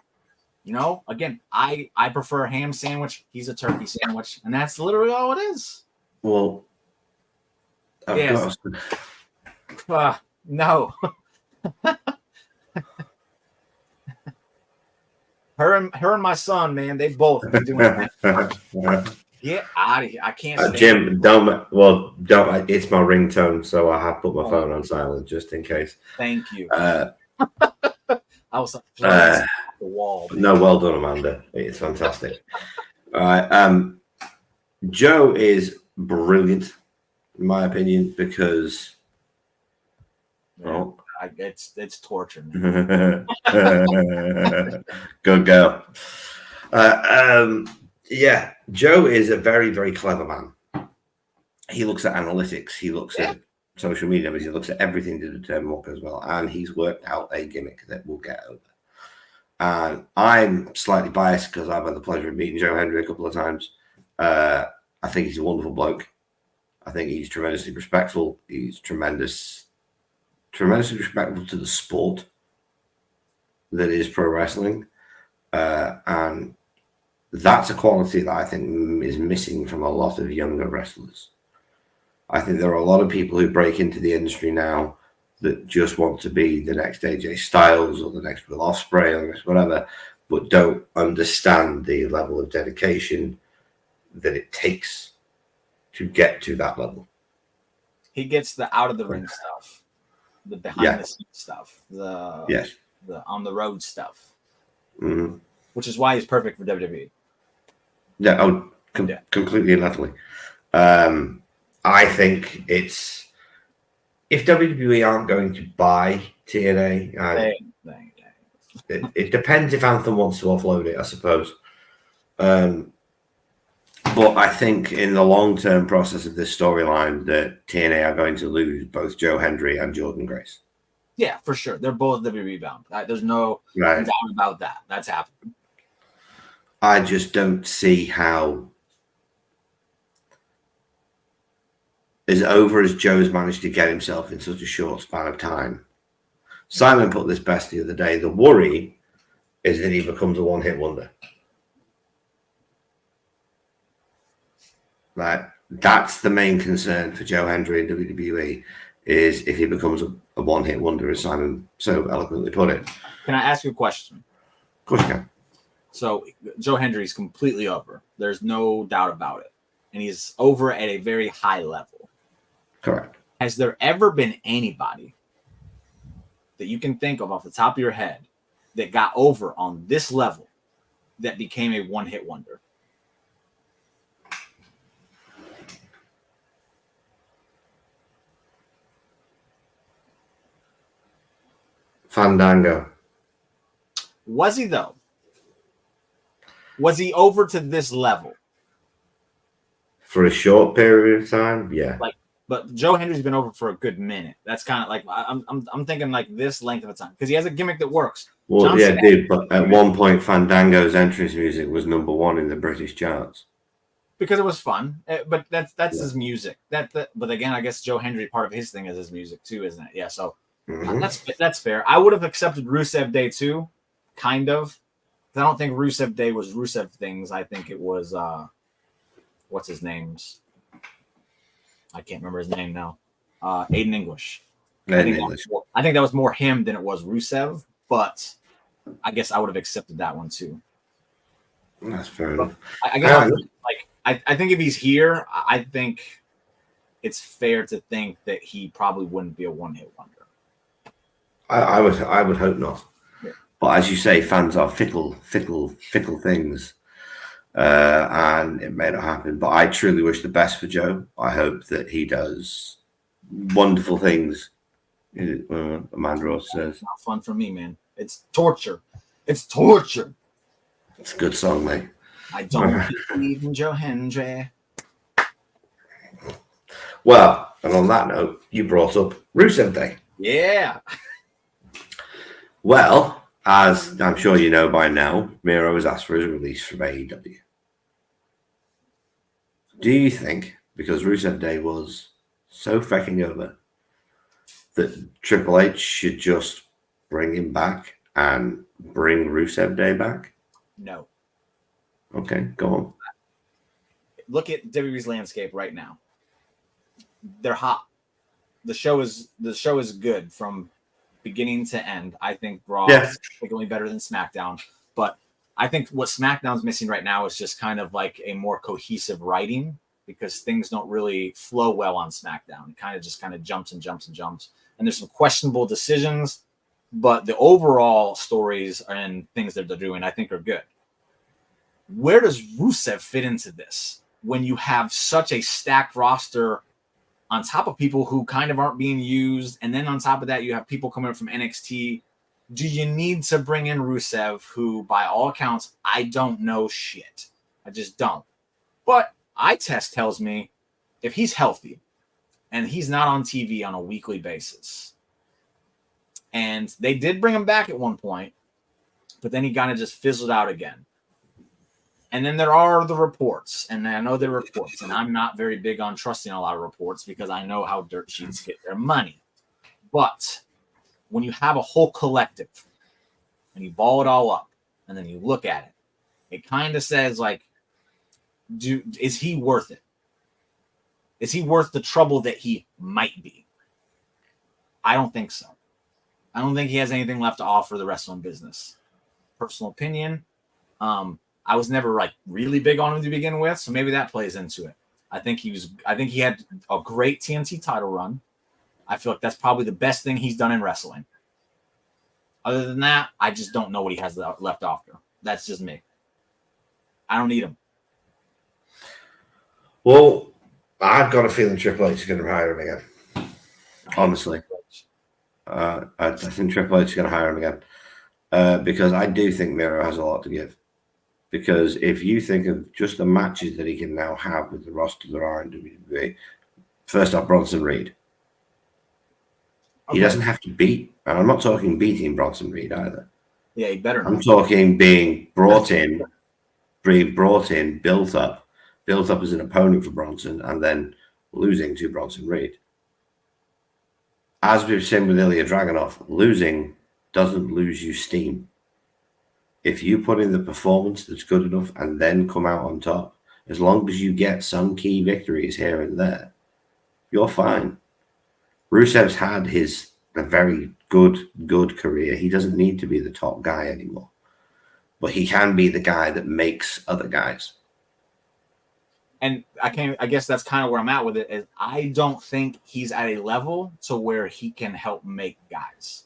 again, I prefer a ham sandwich. He's a turkey sandwich, and that's literally all it is. Well, no. Her and my son, man, they both be doing that. Get out of here! I can't. Jim, don't. It's my ringtone, so I have put my phone on silent just in case. Thank you. I was the wall. Man. No, well done, Amanda. It's fantastic. All right. Joe is brilliant, in my opinion, because it's torture. Good girl. Yeah, Joe is a very, very clever man. He looks at analytics. He looks at social media. He looks at everything to determine what goes well. And he's worked out a gimmick that will get over. And I'm slightly biased because I've had the pleasure of meeting Joe Hendry a couple of times. I think he's a wonderful bloke. I think he's tremendously respectful. He's tremendously respectful to the sport that is pro wrestling. And that's a quality that I think is missing from a lot of younger wrestlers. I think there are a lot of people who break into the industry now that just want to be the next AJ Styles or the next Will Ospreay or the next whatever, but don't understand the level of dedication that it takes to get to that level. He gets the out of the ring stuff, the behind the scenes stuff, the on the road stuff, which is why he's perfect for WWE. Yeah, completely and utterly. I think it's, if WWE aren't going to buy TNA, it depends if Anthem wants to offload it, I suppose. But I think in the long-term process of this storyline that TNA are going to lose both Joe Hendry and Jordan Grace. Yeah, for sure. They're both WWE bound. There's no doubt about that. That's happening. I just don't see how, as over as Joe's managed to get himself in such a short span of time, Simon put this best the other day. The worry is that he becomes a one-hit wonder. Like, that's the main concern for Joe Hendry in WWE, is if he becomes a one-hit wonder, as Simon so eloquently put it. Can I ask you a question? Of course you can. So Joe Hendry's completely over. There's no doubt about it. And he's over at a very high level. Correct. Has there ever been anybody that you can think of off the top of your head that got over on this level that became a one-hit wonder? Fandango. Was he, though? Was he over to this level? For a short period of time, yeah. But Joe Hendry's been over for a good minute. That's kind of like I'm thinking like this length of a time because he has a gimmick that works. Well, dude. But at one point, Fandango's entrance music was #1 in the British charts because it was fun. But that's his music. But again, I guess Joe Hendry, part of his thing is his music too, isn't it? Yeah. So that's fair. I would have accepted Rusev Day too, kind of. I don't think Rusev Day was Rusev things. I think it was what's his name's. I can't remember his name now. Aiden English. I think that was more him than it was Rusev, but I guess I would have accepted that one too. That's fair enough. I think if he's here, I think it's fair to think that he probably wouldn't be a one-hit wonder. I would hope not. Yeah. But as you say, fans are fickle things. And it may not happen, but I truly wish the best for Joe. I hope that he does wonderful things. Amanda Ross says, it's not fun for me, man. It's torture. It's torture. It's a good song, mate. I don't believe in Joe Hendry. Well, and on that note, you brought up Rusev Day. Yeah. Well, as I'm sure you know by now, Miro has asked for his release from AEW. Do you think, because Rusev Day was so fucking over, that Triple H should just bring him back and bring Rusev Day back? No. Okay, go on. Look at WWE's landscape right now. They're hot. The show is good from beginning to end. I think Raw is significantly better than SmackDown, but I think what SmackDown's missing right now is just kind of like a more cohesive writing because things don't really flow well on SmackDown. It kind of jumps and jumps and jumps. And there's some questionable decisions, but the overall stories and things that they're doing, I think, are good. Where does Rusev fit into this when you have such a stacked roster on top of people who kind of aren't being used? And then on top of that, you have people coming up from NXT. Do you need to bring in Rusev, who, by all accounts, I don't know shit. I just don't. But eye test tells me if he's healthy and he's not on TV on a weekly basis, and they did bring him back at one point, but then he kind of just fizzled out again. And then there are the reports, and I know they're reports, and I'm not very big on trusting a lot of reports because I know how dirt sheets get their money. But when you have a whole collective and you ball it all up and then you look at it, it kind of says like, is he worth it? Is he worth the trouble that he might be? I don't think so. I don't think he has anything left to offer the wrestling business. Personal opinion. I was never like really big on him to begin with, so maybe that plays into it. I think he had a great TNT title run. I feel like that's probably the best thing he's done in wrestling. Other than that, I just don't know what he has left after. That's just me. I don't need him. Well, I've got a feeling Triple H is going to hire him again. Honestly. I think Triple H is going to hire him again. Because I do think Miro has a lot to give. Because if you think of just the matches that he can now have with the roster there are in WWE, first off, Bronson Reed. He doesn't have to beat, and I'm not talking beating Bronson Reed either. Yeah, he better not. I'm talking being brought in, built up as an opponent for Bronson, and then losing to Bronson Reed. as we've seen with Ilya Dragunov, losing doesn't lose you steam. If you put in the performance that's good enough and then come out on top, as long as you get some key victories here and there, you're fine. Rusev's had a very good career. He doesn't need to be the top guy anymore, but he can be the guy that makes other guys. And I guess that's kind of where I'm at with it. Is I don't think he's at a level to where he can help make guys.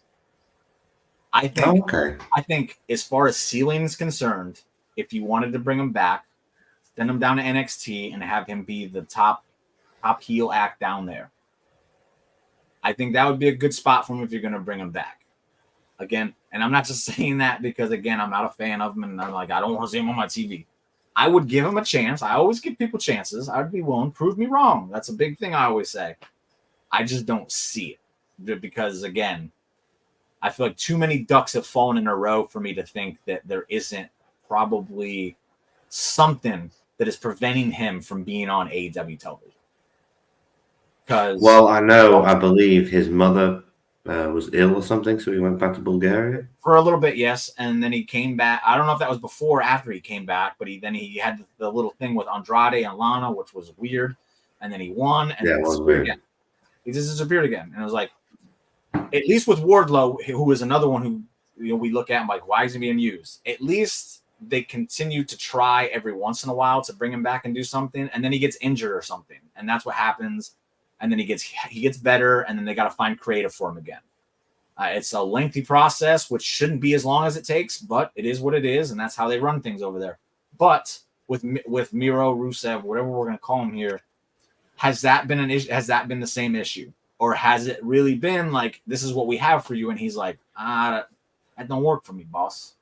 I think as far as ceiling is concerned, if you wanted to bring him back, send him down to NXT and have him be the top heel act down there. I think that would be a good spot for him if you're going to bring him back. Again, and I'm not just saying that because, again, I'm not a fan of him and I'm like, I don't want to see him on my TV. I would give him a chance. I always give people chances. I'd be willing. Prove me wrong. That's a big thing I always say. I just don't see it because, again, I feel like too many ducks have fallen in a row for me to think that there isn't probably something that is preventing him from being on AEW television. Well, I believe his mother was ill or something, so he went back to Bulgaria for a little bit, yes, and then he came back. I don't know if that was before or after he came back, but he had the little thing with Andrade and Lana, which was weird, and then he won, and it was weird. Again. He just disappeared again, and it was like, at least with Wardlow, who is another one who we look at and like, why is he being used? At least they continue to try every once in a while to bring him back and do something, and then he gets injured or something, and that's what happens. And then he gets better, and then they got to find creative for him again. It's a lengthy process, which shouldn't be as long as it takes, but it is what it is, and that's how they run things over there. But with Miro, Rusev, whatever we're going to call him here, has that been an issue? Has that been the same issue, or has it really been like, this is what we have for you, and he's like, that don't work for me, boss?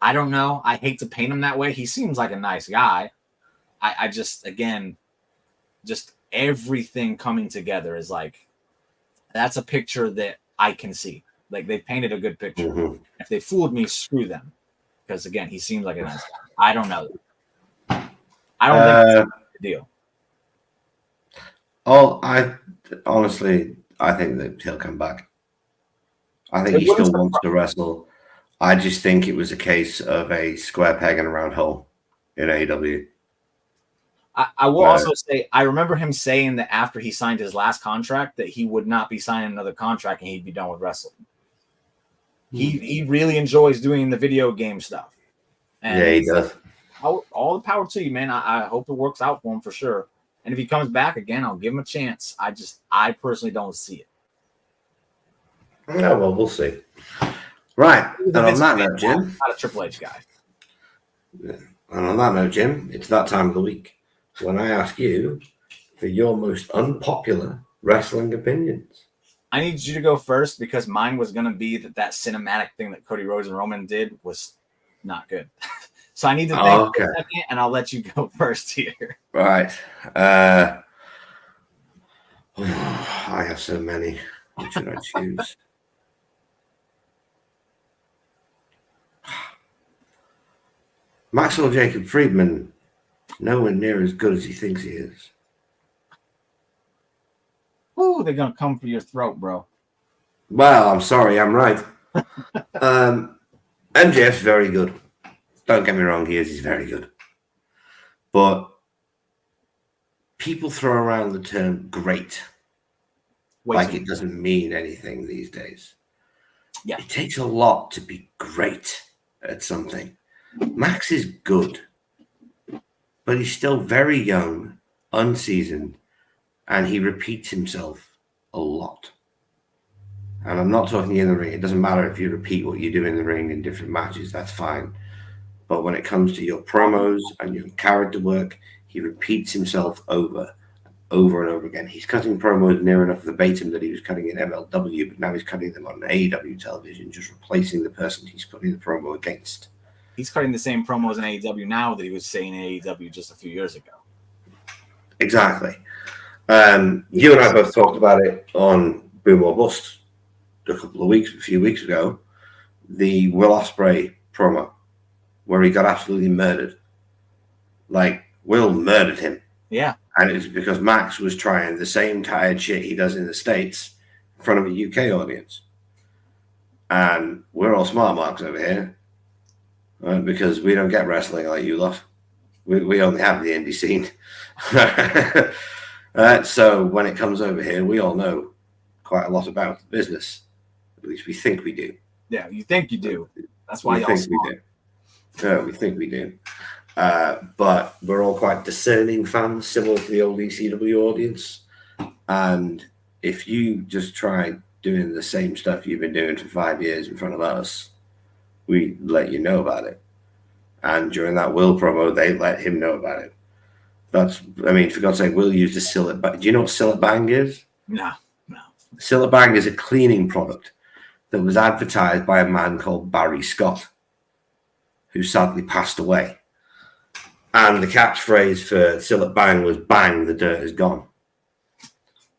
I don't know. I hate to paint him that way. He seems like a nice guy. I just, again, just everything coming together is like, that's a picture that I can see. Like, they painted a good picture. Mm-hmm. If they fooled me, screw them. Because again, he seems like a nice guy. I don't know. I don't think it's a deal. I think that he'll come back. I think he still wants to wrestle. I just think it was a case of a square peg in a round hole in AEW. I will also say, I remember him saying that after he signed his last contract, that he would not be signing another contract and he'd be done with wrestling. He really enjoys doing the video game stuff. And yeah, he does. All the power to you, man. I hope it works out for him for sure. And if he comes back again, I'll give him a chance. I personally don't see it. No, well, we'll see. Right. And on that note, Jim. Not a Triple H guy. Yeah. And on that note, Jim, it's that time of the week when I ask you for your most unpopular wrestling opinions. I need you to go first because mine was going to be that cinematic thing that Cody Rhodes and Roman did was not good. So I need to think for a second, and I'll let you go first here. Right. I have so many. What should I choose? Maxwell Jacob Friedman, nowhere near as good as he thinks he is. Ooh, they're going to come for your throat, bro. Well, I'm sorry, I'm right. MJF's very good. Don't get me wrong, he's very good. But people throw around the term great like it doesn't mean anything these days. Yeah. It takes a lot to be great at something. Max is good, but he's still very young, unseasoned, and he repeats himself a lot. And I'm not talking in the ring. It doesn't matter if you repeat what you do in the ring in different matches. That's fine. But when it comes to your promos and your character work, he repeats himself over and over again. He's cutting promos near enough verbatim that he was cutting in MLW, but now he's cutting them on AEW television, just replacing the person he's cutting the promo against. He's cutting the same promos in AEW now that he was saying in AEW just a few years ago. Exactly. You and I both talked about it on Boom or Bust a few weeks ago. The Will Ospreay promo where he got absolutely murdered. Like, Will murdered him Yeah. And it's because Max was trying the same tired shit he does in the States in front of a UK audience. And we're all smart marks over here, right? Because we don't get wrestling like you lot. We only have the indie scene. So when it comes over here, we all know quite a lot about the business. At least we think we do. Yeah, you think you do. That's why we y'all think smart. we do. Yeah, we think we do. But we're all quite discerning fans, similar to the old ECW audience. And if you just try doing the same stuff you've been doing for 5 years in front of us, we let you know about it. And during that Will promo, they let him know about it. I mean, for God's sake, Will used a Sillet Bang. Do you know what Sillet Bang is? No. Sillet Bang is a cleaning product that was advertised by a man called Barry Scott, who sadly passed away. And the catchphrase for Sillet Bang was "Bang, the dirt is gone,"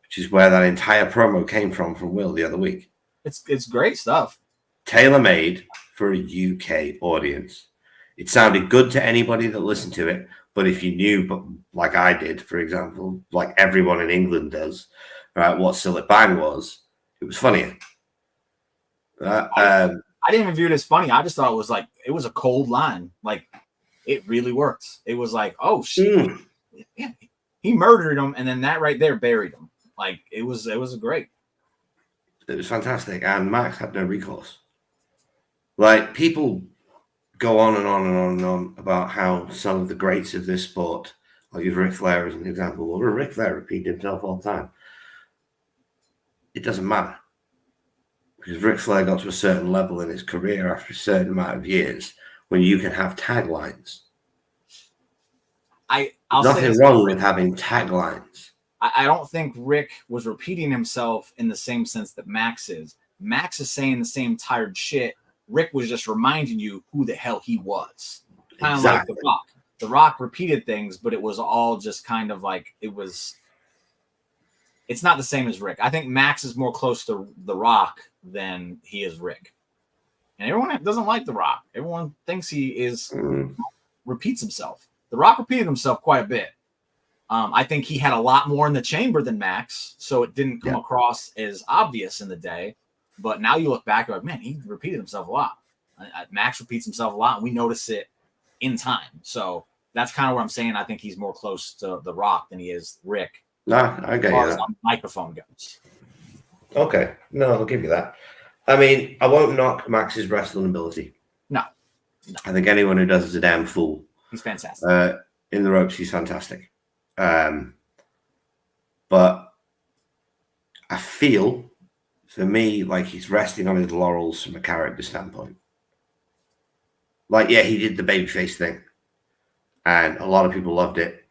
which is where that entire promo came from Will the other week. It's great stuff. Tailor-made for a UK audience. It sounded good to anybody that listened to it, but if you knew, but like I did, for example, like everyone in England does, right, what Sillet Bang was, it was funnier. I didn't even view it as funny. I just thought it was a cold line. Like, it really worked. It was like, oh shit, he murdered him, and then that right there buried him. Like, it was great. It was fantastic, and Max had no recourse. Like, people go on and on and on and on about how some of the greats of this sport, I'll use Ric Flair as an example. Well, Ric Flair repeated himself all the time. It doesn't matter. Because Ric Flair got to a certain level in his career after a certain amount of years when you can have taglines. Nothing wrong with having taglines. I don't think Rick was repeating himself in the same sense that Max is. Max is saying the same tired shit. Rick was just reminding you who the hell he was. Kind of like The Rock. The Rock repeated things, but it was all just kind of like it's not the same as Rick. I think Max is more close to The Rock than he is Rick. And everyone doesn't like The Rock. Everyone thinks he repeats himself. The Rock repeated himself quite a bit. I think he had a lot more in the chamber than Max, so it didn't come across as obvious in the day. But now you look back, you're like, man, he repeated himself a lot. Max repeats himself a lot, and we notice it in time. So that's kind of what I'm saying. I think he's more close to The Rock than he is Rick. No, I get you. That Microphone goes. Okay, no, I'll give you that. I mean, I won't knock Max's wrestling ability. No. I think anyone who does is a damn fool. He's fantastic. In the ropes, he's fantastic. But I feel, for me, like he's resting on his laurels from a character standpoint. Like, yeah, he did the babyface thing, and a lot of people loved it.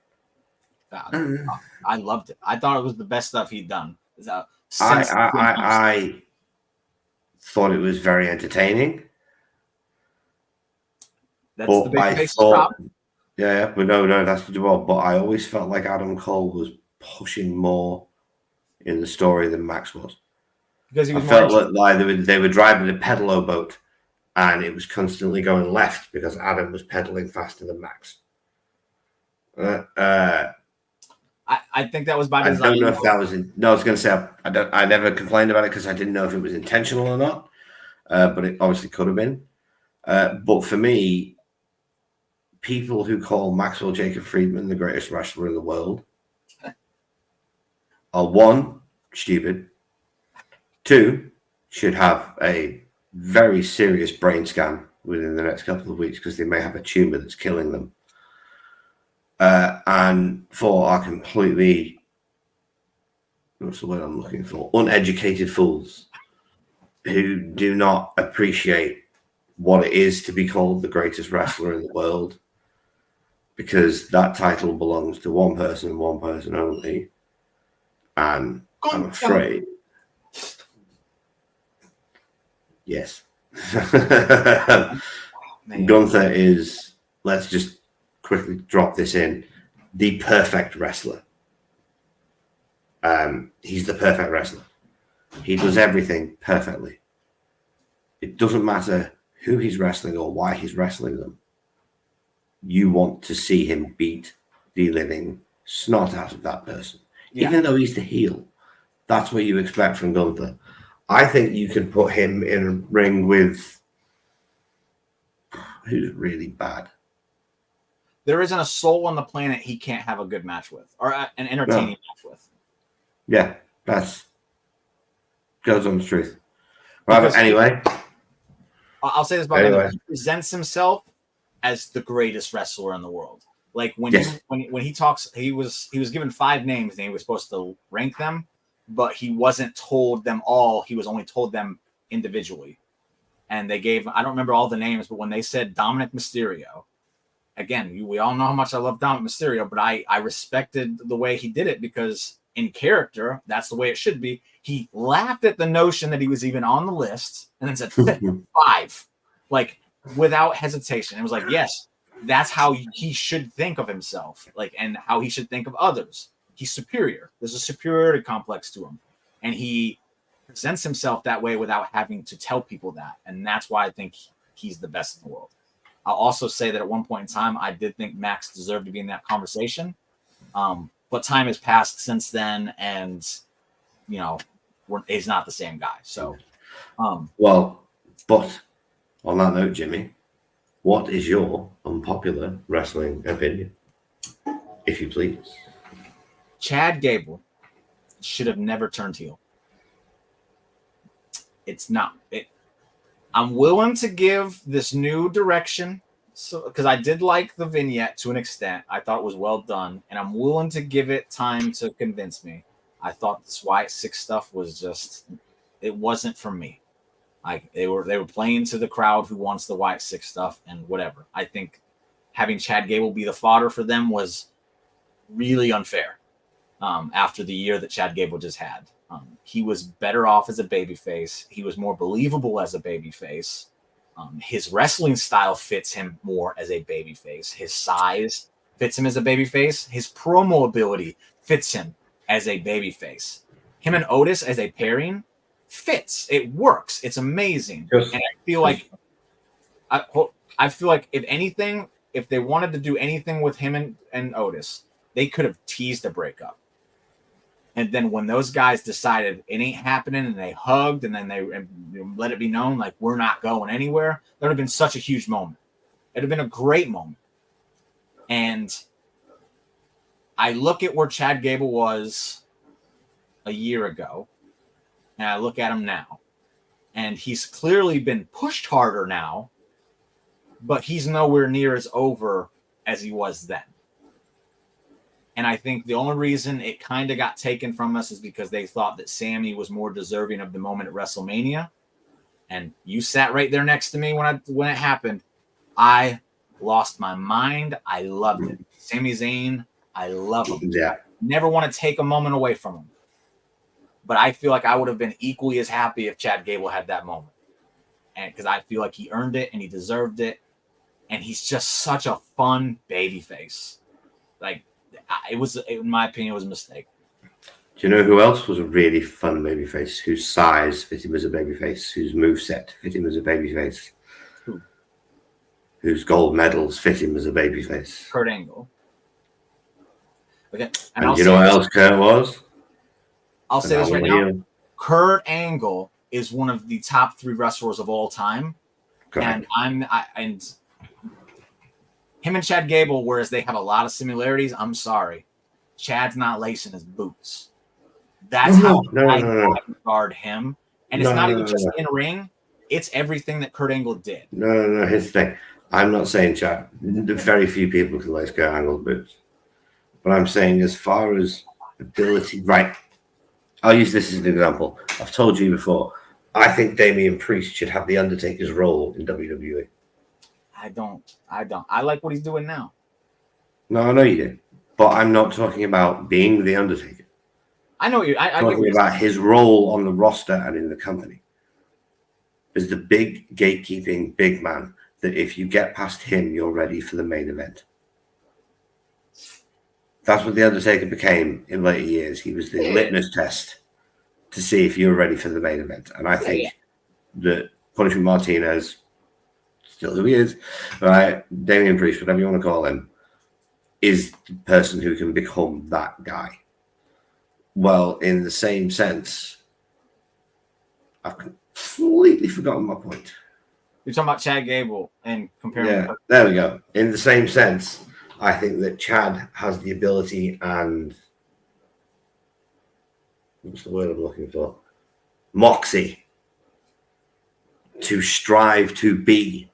I loved it. I thought it was the best stuff he'd done. I thought it was very entertaining. That's the babyface problem. Yeah, but no, that's the job. But I always felt like Adam Cole was pushing more in the story than Max was. Because I felt like they were driving a pedalo boat, and it was constantly going left because Adam was pedaling faster than Max. I think that was by design. I don't know if that was. No, I was going to say I never complained about it because I didn't know if it was intentional or not. But it obviously could have been. But for me, people who call Maxwell Jacob Friedman the greatest wrestler in the world are, one, stupid, two, should have a very serious brain scan within the next couple of weeks because they may have a tumor that's killing them. And four, are completely, what's the word I'm looking for, uneducated fools who do not appreciate what it is to be called the greatest wrestler in the world, because that title belongs to one person and one person only. And I'm afraid, yes, Gunther is, let's just quickly drop this in, the perfect wrestler. He's the perfect wrestler. He does everything perfectly. It doesn't matter who he's wrestling or why he's wrestling them. You want to see him beat the living snot out of that person. Yeah. Even though he's the heel, that's what you expect from Gunther. I think you could put him in a ring with who's really bad. There isn't a soul on the planet he can't have a good match with, or an entertaining match with. Yeah, that's goes on the truth. Right, but anyway, I'll say this about him: he presents himself as the greatest wrestler in the world. Like when he talks, he was given 5 names and he was supposed to rank them, but he wasn't told them all. He was only told them individually. And they gave, I don't remember all the names, but when they said Dominic Mysterio, again, we all know how much I love Dominic Mysterio, but I respected the way he did it because in character, that's the way it should be. He laughed at the notion that he was even on the list and then said 5, like without hesitation. It was like, yes, that's how he should think of himself, like, and how he should think of others. He's superior. There's a superiority complex to him. And he presents himself that way without having to tell people that. And that's why I think he's the best in the world. I'll also say that at one point in time, I did think Max deserved to be in that conversation. But time has passed since then, and, you know, he's not the same guy. So, well, but on that note, Jimmy, what is your unpopular wrestling opinion, if you please? Chad Gable should have never turned heel. It's not it. I'm willing to give this new direction, so because I did like the vignette to an extent. I thought it was well done, and I'm willing to give it time to convince me. I thought this Wyatt Six stuff was just, it wasn't for me. Like they were playing to the crowd who wants the Wyatt Six stuff and whatever. I think having Chad Gable be the fodder for them was really unfair. After the year that Chad Gable just had. He was better off as a babyface. He was more believable as a babyface. His wrestling style fits him more as a babyface. His size fits him as a babyface. His promo ability fits him as a babyface. Him and Otis as a pairing fits. It works. It's amazing. And I feel like if anything, if they wanted to do anything with him and Otis, they could have teased a breakup. And then when those guys decided it ain't happening and they hugged and then they let it be known, like, we're not going anywhere, that would have been such a huge moment. It would have been a great moment. And I look at where Chad Gable was a year ago, and I look at him now. And he's clearly been pushed harder now, but he's nowhere near as over as he was then. And I think the only reason it kind of got taken from us is because they thought that Sammy was more deserving of the moment at WrestleMania. And you sat right there next to me when it happened. I lost my mind. I loved it. Sami Zayn, I love him. Yeah. Never want to take a moment away from him. But I feel like I would have been equally as happy if Chad Gable had that moment. And because I feel like he earned it and he deserved it. And he's just such a fun babyface. Like, it was, in my opinion, it was a mistake. Do you know who else was a really fun babyface? Whose size fit him as a babyface? Whose moveset fit him as a babyface? Who? Whose gold medals fit him as a babyface? Kurt Angle. Okay. And you know what else Kurt was? I'll say this right now. Kurt Angle is one of the top 3 wrestlers of all time. Correct. And him and Chad Gable, whereas they have a lot of similarities, I'm sorry, Chad's not lacing his boots. That's how I regard him. And it's not even just in a ring. It's everything that Kurt Angle did. No. Here's the thing. I'm not saying Chad. Very few people can lace Kurt Angle's boots. But I'm saying as far as ability, right. I'll use this as an example. I've told you before. I think Damian Priest should have the Undertaker's role in WWE. I don't. I like what he's doing now. No, I know you do. But I'm not talking about being the Undertaker. I know you. I'm talking about his role on the roster and in the company. As the big gatekeeping big man that if you get past him, you're ready for the main event. That's what the Undertaker became in later years. He was the litmus test to see if you were ready for the main event. And I think that Punishment Martinez, still who he is, right? Damian Priest, whatever you want to call him, is the person who can become that guy. Well, in the same sense, I've completely forgotten my point. You're talking about Chad Gable and comparing. Yeah, there we go. In the same sense, I think that Chad has the ability and what's the word I'm looking for? Moxie to strive to be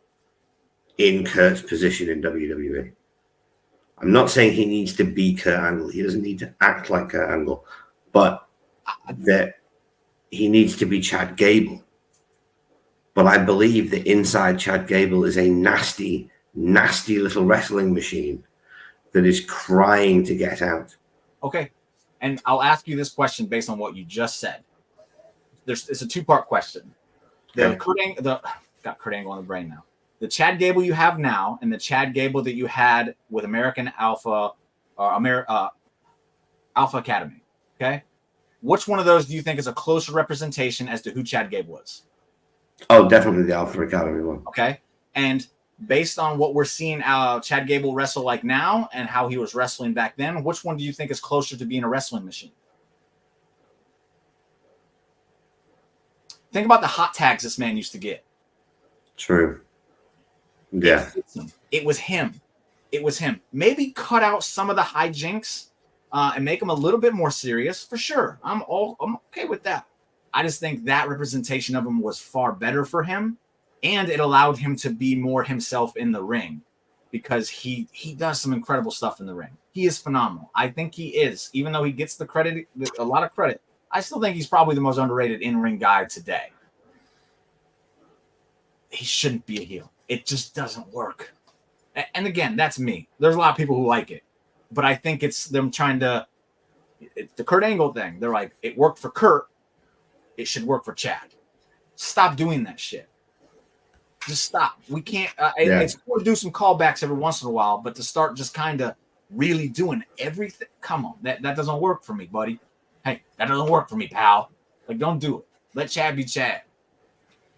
in Kurt's position in WWE. I'm not saying he needs to be Kurt Angle. He doesn't need to act like Kurt Angle, but that he needs to be Chad Gable. But I believe that inside Chad Gable is a nasty, nasty little wrestling machine that is crying to get out. Okay. And I'll ask you this question based on what you just said. It's a two-part question. Got Kurt Angle on the brain now. The Chad Gable you have now and the Chad Gable that you had with American Alpha or Alpha Academy. Okay. Which one of those do you think is a closer representation as to who Chad Gable was? Oh, definitely the Alpha Academy one. Okay. And based on what we're seeing Chad Gable wrestle like now and how he was wrestling back then, which one do you think is closer to being a wrestling machine? Think about the hot tags this man used to get. True. Yeah. It was him. It was him. Maybe cut out some of the hijinks and make him a little bit more serious, for sure. I'm okay with that. I just think that representation of him was far better for him, and it allowed him to be more himself in the ring because he does some incredible stuff in the ring. He is phenomenal. I think he is, even though he gets a lot of credit. I still think he's probably the most underrated in-ring guy today. He shouldn't be a heel. It just doesn't work. And again, that's me. There's a lot of people who like it, but I think it's them trying to. It's the Kurt Angle thing. They're like, it worked for Kurt. It should work for Chad. Stop doing that shit. Just stop. We can't. It's cool to do some callbacks every once in a while, but to start just kind of really doing everything. Come on, that doesn't work for me, buddy. Hey, that doesn't work for me, pal. Like, don't do it. Let Chad be Chad.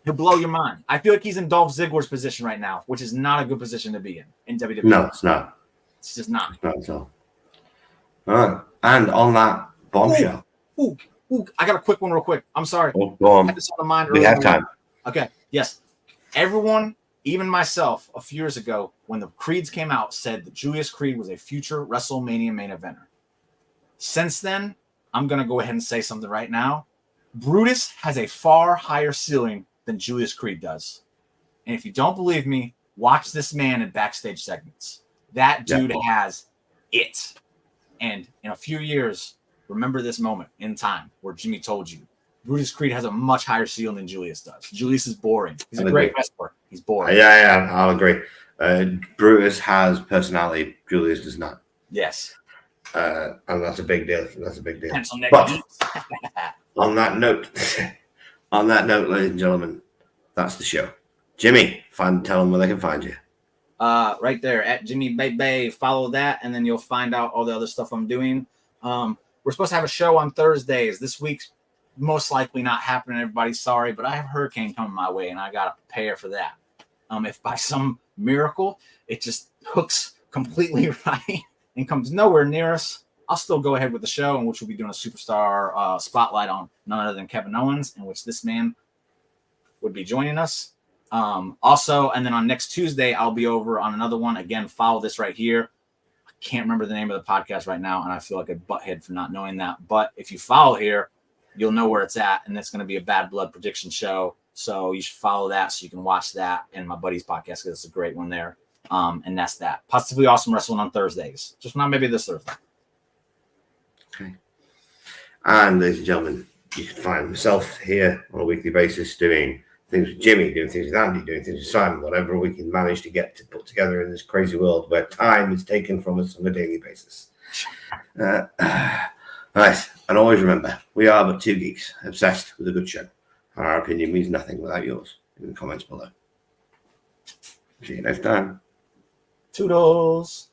He'll blow your mind. I feel like he's in Dolph Ziggler's position right now, which is not a good position to be in WWE. No, it's not. It's just not. It's not at all. All right. And on that bombshell. Ooh, I got a quick one real quick. I'm sorry. Oh, go on. I had this on my mind we have time. Okay, yes. Everyone, even myself, a few years ago, when the Creeds came out, said that Julius Creed was a future WrestleMania main eventer. Since then, I'm going to go ahead and say something right now. Brutus has a far higher ceiling than Julius Creed does. And if you don't believe me, watch this man in backstage segments. That dude has it. And in a few years, remember this moment in time where Jimmy told you Brutus Creed has a much higher ceiling than Julius does. Julius is boring. He's a great wrestler. He's boring. Yeah, I'll agree. Brutus has personality. Julius does not. Yes. And that's a big deal. That's a big deal. But on that note, ladies and gentlemen, that's the show. Jimmy, tell them where they can find you. Right there at Jimmy Bay. Follow that, and then you'll find out all the other stuff I'm doing. We're supposed to have a show on Thursdays. This week's most likely not happening. Everybody's sorry, but I have a hurricane coming my way, and I got to prepare for that. If by some miracle it just hooks completely right and comes nowhere near us, I'll still go ahead with the show, in which we'll be doing a superstar spotlight on none other than Kevin Owens, in which this man would be joining us. Also, and then on next Tuesday, I'll be over on another one. Again, follow this right here. I can't remember the name of the podcast right now, and I feel like a butthead for not knowing that. But if you follow here, you'll know where it's at, and it's going to be a Bad Blood prediction show. So you should follow that so you can watch that and my buddy's podcast, because it's a great one there. And that's that. Positively Awesome Wrestling on Thursdays. Just not maybe this Thursday. Okay. And ladies and gentlemen, you can find myself here on a weekly basis doing things with Jimmy, doing things with Andy, doing things with Simon, whatever we can manage to get to put together in this crazy world where time is taken from us on a daily basis. Right. And always remember, we are but two geeks obsessed with a good show. Our opinion means nothing without yours in the comments below. See you next time. Toodles.